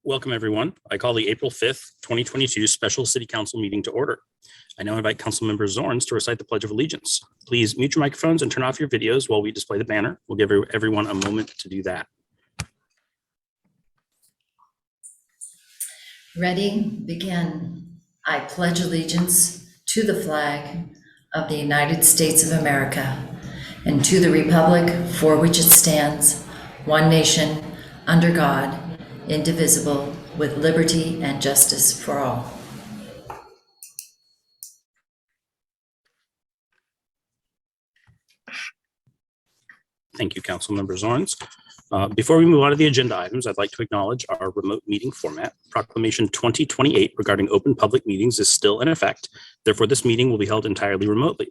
Welcome, everyone. I call the April 5th, 2022 Special City Council meeting to order. I now invite Councilmember Zorns to recite the Pledge of Allegiance. Please mute your microphones and turn off your videos while we display the banner. We'll give everyone a moment to do that. Ready, begin. I pledge allegiance to the flag of the United States of America and to the republic for which it stands, one nation, under God, indivisible, with liberty and justice for all. Thank you, Councilmember Zorns. Before we move on to the agenda items, I'd like to acknowledge our remote meeting format. Proclamation 2028 regarding open public meetings is still in effect. Therefore, this meeting will be held entirely remotely.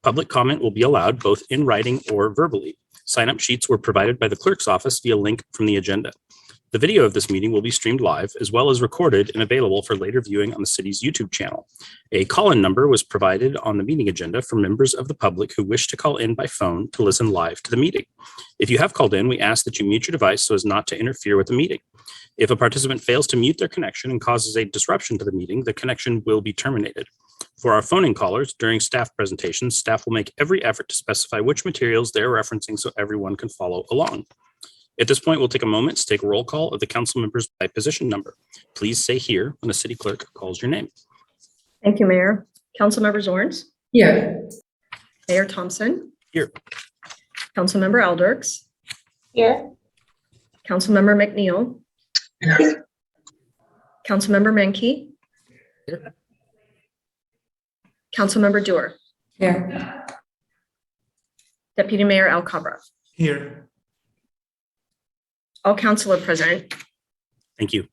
Public comment will be allowed both in writing or verbally. Sign-up sheets were provided by the clerk's office via link from the agenda. The video of this meeting will be streamed live as well as recorded and available for later viewing on the city's YouTube channel. A call-in number was provided on the meeting agenda for members of the public who wish to call in by phone to listen live to the meeting. If you have called in, we ask that you mute your device so as not to interfere with the meeting. If a participant fails to mute their connection and causes a disruption to the meeting, the connection will be terminated. For our phone-in callers, during staff presentations, staff will make every effort to specify which materials they're referencing so everyone can follow along. At this point, we'll take a moment to take a roll call of the council members by position number. Please say here when the city clerk calls your name. Thank you, Mayor. Councilmember Zorns. Here. Mayor Thompson. Here. Councilmember Alders. Here. Councilmember McNeil. Here. Councilmember Menke. Here. Councilmember Dewar. Here. Deputy Mayor Alcabra. Here. All council are present. Thank you.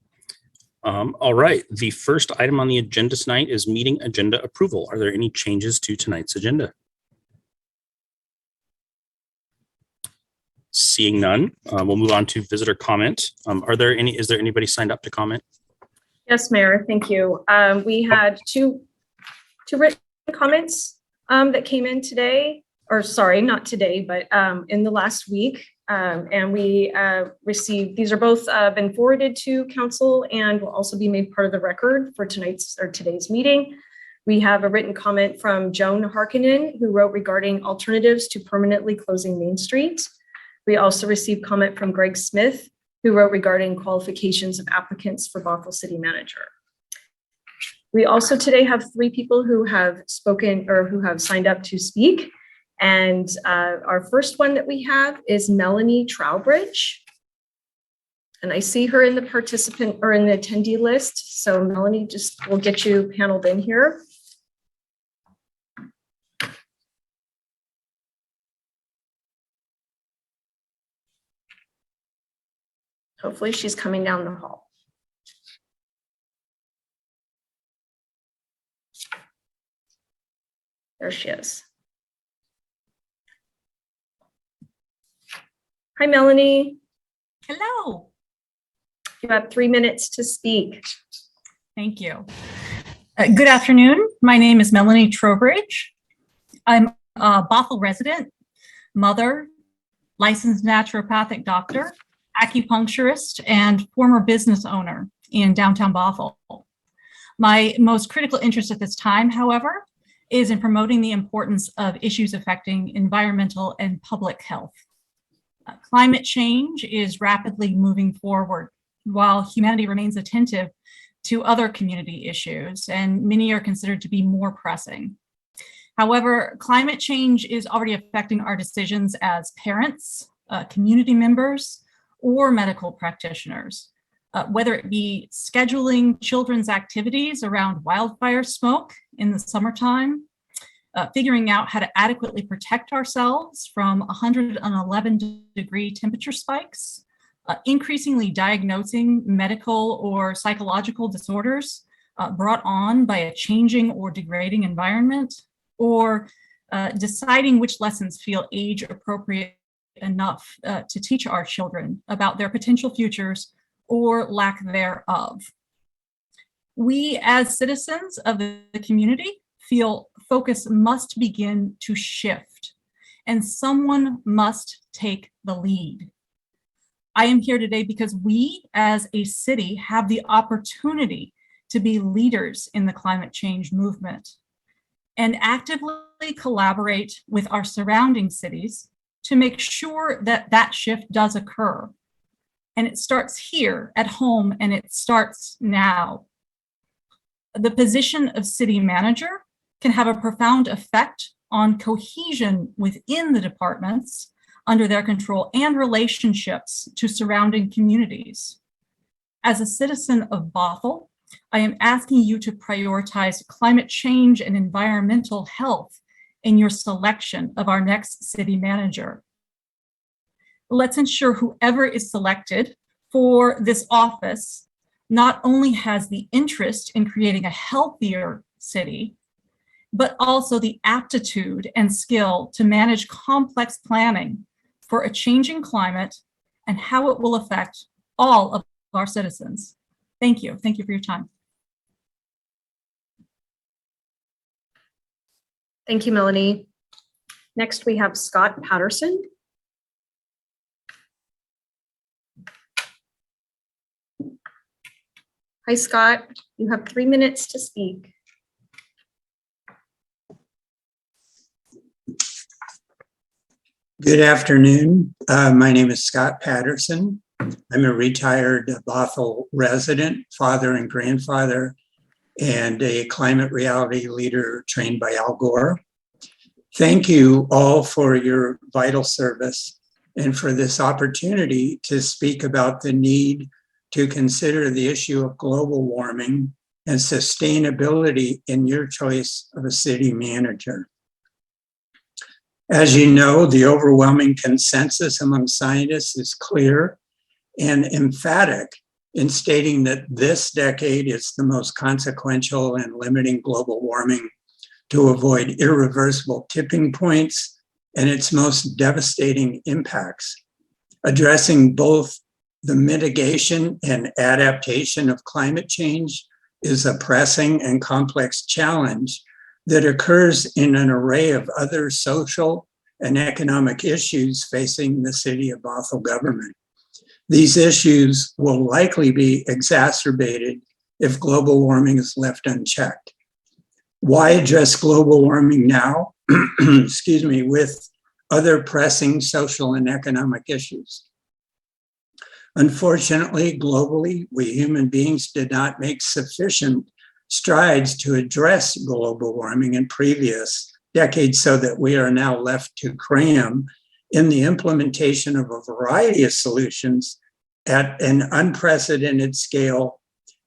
All right, the first item on the agenda tonight is meeting agenda approval. Are there any changes to tonight's agenda? Seeing none, we'll move on to visitor comment. Is there anybody signed up to comment? Yes, Mayor, thank you. We had two written comments that came in today, or sorry, not today, but in the last week. And we received, these are both been forwarded to council and will also be made part of the record for today's meeting. We have a written comment from Joan Harkinen, who wrote regarding alternatives to permanently closing Main Street. We also received comment from Greg Smith, who wrote regarding qualifications of applicants for Bothell City Manager. We also today have 3 people who have spoken or who have signed up to speak. And our first one that we have is Melanie Trowbridge. And I see her in the participant or in the attendee list. So Melanie, just we'll get you paneled in here. Hopefully she's coming down the hall. There she is. Hi, Melanie. Hello. You have 3 minutes to speak. Thank you. Good afternoon. My name is Melanie Trowbridge. I'm a Bothell resident, mother, licensed naturopathic doctor, acupuncturist, and former business owner in downtown Bothell. My most critical interest at this time, however, is in promoting the importance of issues affecting environmental and public health. Climate change is rapidly moving forward while humanity remains attentive to other community issues, and many are considered to be more pressing. However, climate change is already affecting our decisions as parents, community members, or medical practitioners, whether it be scheduling children's activities around wildfire smoke in the summertime, figuring out how to adequately protect ourselves from 111-degree temperature spikes, increasingly diagnosing medical or psychological disorders brought on by a changing or degrading environment, or deciding which lessons feel age appropriate enough to teach our children about their potential futures or lack thereof. We as citizens of the community feel focus must begin to shift and someone must take the lead. I am here today because we as a city have the opportunity to be leaders in the climate change movement and actively collaborate with our surrounding cities to make sure that that shift does occur. And it starts here at home, and it starts now. The position of city manager can have a profound effect on cohesion within the departments under their control and relationships to surrounding communities. As a citizen of Bothell, I am asking you to prioritize climate change and environmental health in your selection of our next city manager. Let's ensure whoever is selected for this office not only has the interest in creating a healthier city, but also the aptitude and skill to manage complex planning for a changing climate and how it will affect all of our citizens. Thank you. Thank you for your time. Thank you, Melanie. Next, we have Scott Patterson. Hi, Scott. You have 3 minutes to speak. Good afternoon. My name is Scott Patterson. I'm a retired Bothell resident, father and grandfather, and a climate reality leader trained by Al Gore. Thank you all for your vital service and for this opportunity to speak about the need to consider the issue of global warming and sustainability in your choice of a city manager. As you know, the overwhelming consensus among scientists is clear and emphatic in stating that this decade is the most consequential in limiting global warming to avoid irreversible tipping points and its most devastating impacts. Addressing both the mitigation and adaptation of climate change is a pressing and complex challenge that occurs in an array of other social and economic issues facing the city of Bothell government. These issues will likely be exacerbated if global warming is left unchecked. Why address global warming now, excuse me, with other pressing social and economic issues? Unfortunately, globally, we human beings did not make sufficient strides to address global warming in previous decades, so that we are now left to cram in the implementation of a variety of solutions at an unprecedented scale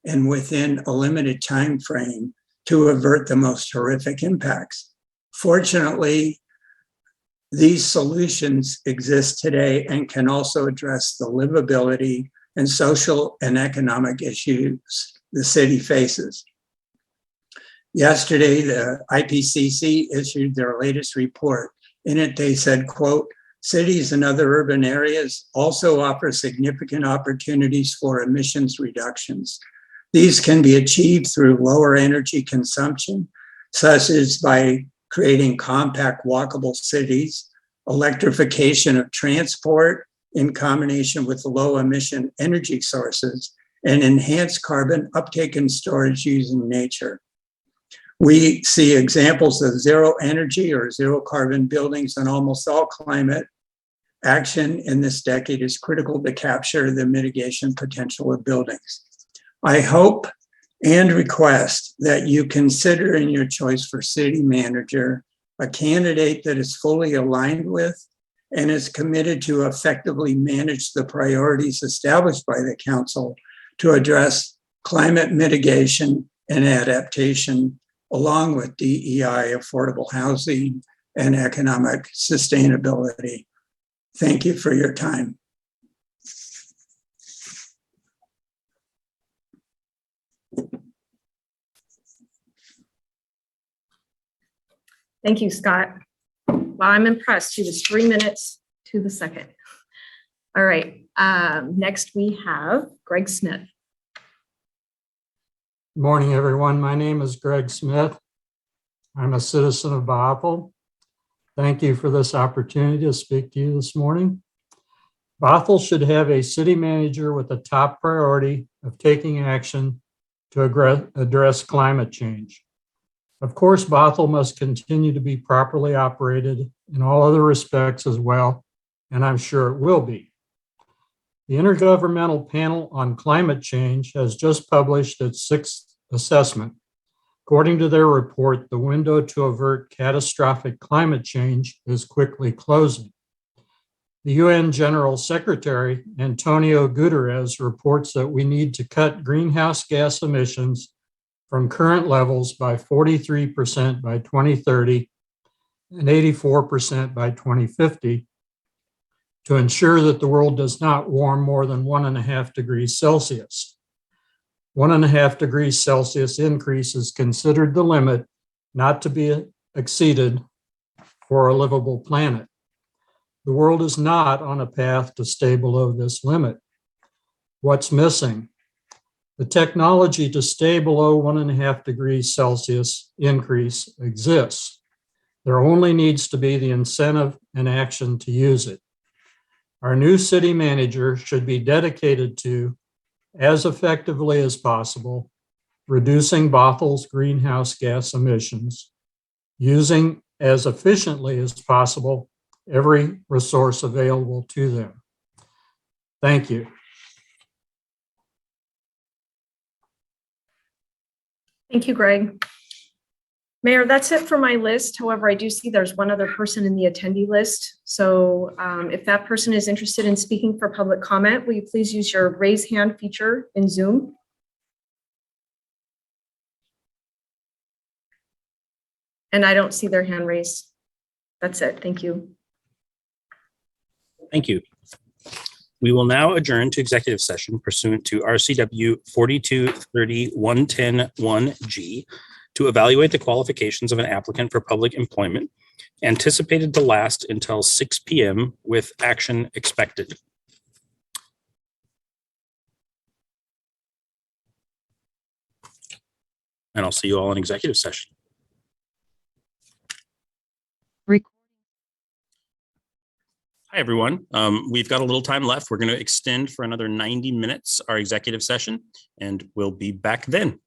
and within a limited time frame to avert the most horrific impacts. Fortunately, these solutions exist today and can also address the livability and social and economic issues the city faces. Yesterday, the IPCC issued their latest report. In it, they said, quote, cities and other urban areas also offer significant opportunities for emissions reductions. These can be achieved through lower energy consumption, such as by creating compact walkable cities, electrification of transport in combination with low emission energy sources, and enhanced carbon uptake and storage using nature. We see examples of zero energy or zero carbon buildings in almost all climate. Action in this decade is critical to capture the mitigation potential of buildings. I hope and request that you consider in your choice for city manager a candidate that is fully aligned with and is committed to effectively manage the priorities established by the council to address climate mitigation and adaptation, along with DEI, affordable housing, and economic sustainability. Thank you for your time. Thank you, Scott. Wow, I'm impressed. He was 3 minutes to the second. All right, next we have Greg Smith. Good morning, everyone. My name is Greg Smith. I'm a citizen of Bothell. Thank you for this opportunity to speak to you this morning. Bothell should have a city manager with a top priority of taking action to address climate change. Of course, Bothell must continue to be properly operated in all other respects as well, and I'm sure it will be. The Intergovernmental Panel on Climate Change has just published its 6th assessment. According to their report, the window to avert catastrophic climate change is quickly closing. The UN General Secretary, Antonio Guterres, reports that we need to cut greenhouse gas emissions from current levels by 43% by 2030 and 84% by 2050 to ensure that the world does not warm more than 1.5 degrees Celsius. 1.5 degrees Celsius increase is considered the limit not to be exceeded for a livable planet. The world is not on a path to stay below this limit. What's missing? The technology to stay below 1.5 degrees Celsius increase exists. There only needs to be the incentive and action to use it. Our new city manager should be dedicated to, as effectively as possible, reducing Bothell's greenhouse gas emissions, using as efficiently as possible every resource available to them. Thank you. Thank you, Greg. Mayor, that's it for my list. However, I do see there's one other person in the attendee list. So if that person is interested in speaking for public comment, will you please use your raise hand feature in Zoom? And I don't see their hand raised. That's it. Thank you. Thank you. We will now adjourn to executive session pursuant to RCW 4230-110-1G to evaluate the qualifications of an applicant for public employment, anticipated to last until 6 p.m. with action expected. And I'll see you all in executive session. Hi, everyone. We've got a little time left. We're going to extend for another 90 minutes our executive session, and we'll be back then.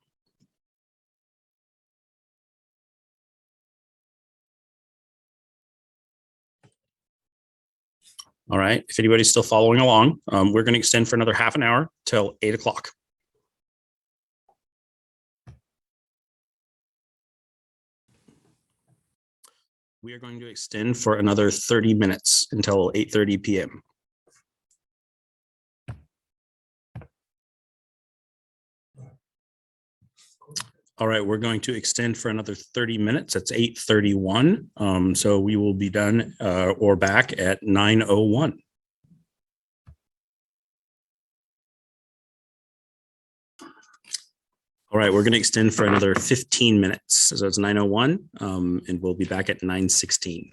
All right. If anybody's still following along, we're going to extend for another half an hour till 8 o'clock. We are going to extend for another 30 minutes until 8:30 p.m. All right, we're going to extend for another 30 minutes. That's 8:31. So we will be done or back at 9:01. All right, we're going to extend for another 15 minutes. So it's 9:01, and we'll be back at 9:16.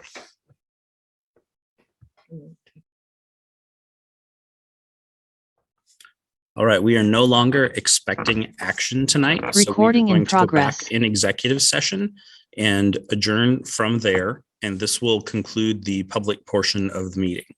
All right, we are no longer expecting action tonight. Recording in progress. Back in executive session and adjourn from there. And this will conclude the public portion of the meeting.